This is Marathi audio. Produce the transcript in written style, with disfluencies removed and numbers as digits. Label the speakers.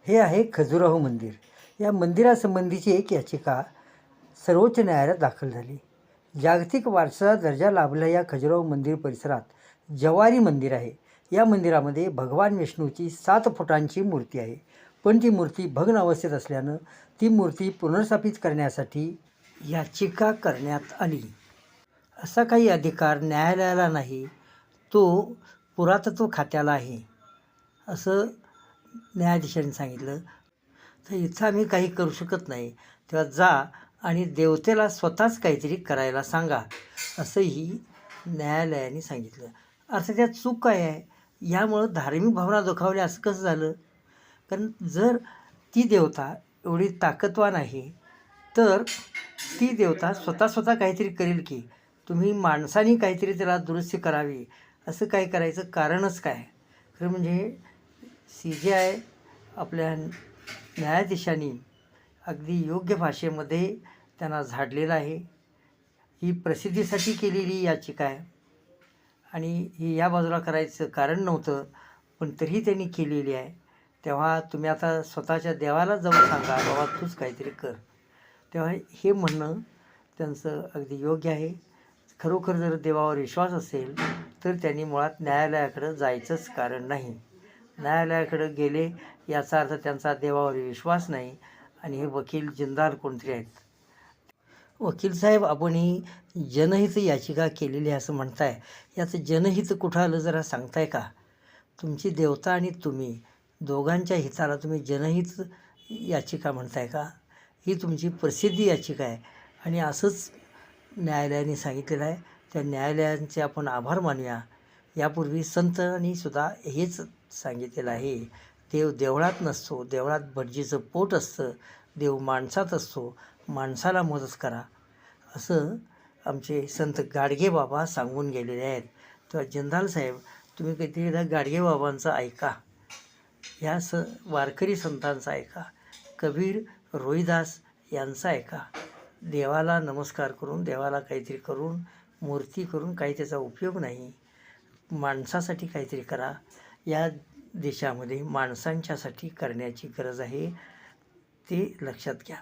Speaker 1: हे आहे खजुराहो मंदिर. या मंदिरासंबंधीची एक याचिका सर्वोच्च न्यायालयात दाखल झाली. जागतिक वारसा दर्जा लाभलेल्या या खजुराहो मंदिर परिसरात जवारी मंदिर आहे. या मंदिरामध्ये भगवान विष्णूची 7 फुटांची मूर्ती आहे, पण ती मूर्ती भग्न अवस्थेत असल्यानं ती मूर्ती पुनर्स्थापित करण्यासाठी याचिका करण्यात आली. असा काही अधिकार न्यायालयाला नाही, तो पुरातत्व खात्याला आहे, असं न्यायाधीशांनी सांगितलं. तर इथं आम्ही काही करू शकत नाही, तेव्हा जा आणि देवतेला स्वतःच काहीतरी करायला सांगा, असंही न्यायालयाने सांगितलं. अर्थात त्यात चूक काय आहे? यामुळं धार्मिक भावना दुखावल्या असं कसं झालं? कारण जर ती देवता एवढी ताकदवान आहे, तर ती देवता स्वतः काहीतरी करेल की. तुम्ही माणसाने काहीतरी त्याला दुरुस्ती करावी, असं काय करायचं कारणच काय? खरं म्हणजे CJI आपल्या न्यायाधीशांनी अगदी योग्य भाषेमध्ये त्यांना झाडलेलं आहे. ही प्रसिद्धीसाठी केलेली याचिका आहे आणि ही या बाजूला करायचं कारण नव्हतं, पण तरीही त्यांनी केलेली आहे. तेव्हा तुम्ही आता स्वतःच्या देवाला जाऊन सांगा, बाबा तूच काहीतरी कर. तेव्हा हे म्हणणं त्यांचं अगदी योग्य आहे. खरोखर जर देवावर विश्वास असेल तर त्यांनी मुळात न्यायालयाकडं जायचंच कारण नाही. न्यायालयाकडे गेले याचा अर्थ त्यांचा देवावर विश्वास नाही आणि हे वकील जिंदाल कोणतरी आहेत. वकील साहेब, आपण ही जनहित याचिका केलेली आहे असं म्हणताय, याचं जनहित कुठं आलं जरा सांगताय का? तुमची देवता आणि तुम्ही दोघांच्या हिताला तुम्ही जनहित याचिका म्हणताय का? ही तुमची प्रसिद्धी याचिका आहे आणि असंच न्यायालयाने सांगितलेलं आहे. त्या न्यायालयांचे आपण आभार मानूया. यापूर्वी संतांनी सुद्धा हेच सांगितलेलं आहे, देव देवळात नसतो, देवळात भटजीचं पोट असतं, देव माणसात असतो, माणसाला मदत करा, असं आमचे संत गाडगे बाबा सांगून गेलेले आहेत. तेव्हा जिंदाल साहेब, तुम्ही कधी एकदा गाडगे बाबांचं ऐका, ह्या वारकरी संतांचं ऐका, कबीर रोहिदास यांचं ऐका. देवाला नमस्कार करून, देवाला काहीतरी करून, मूर्ती करून काही त्याचा उपयोग नाही. माणसासाठी काहीतरी करा. या देशामध्ये माणसांच्यासाठी करण्याची गरज आहे, ते लक्षात घ्या.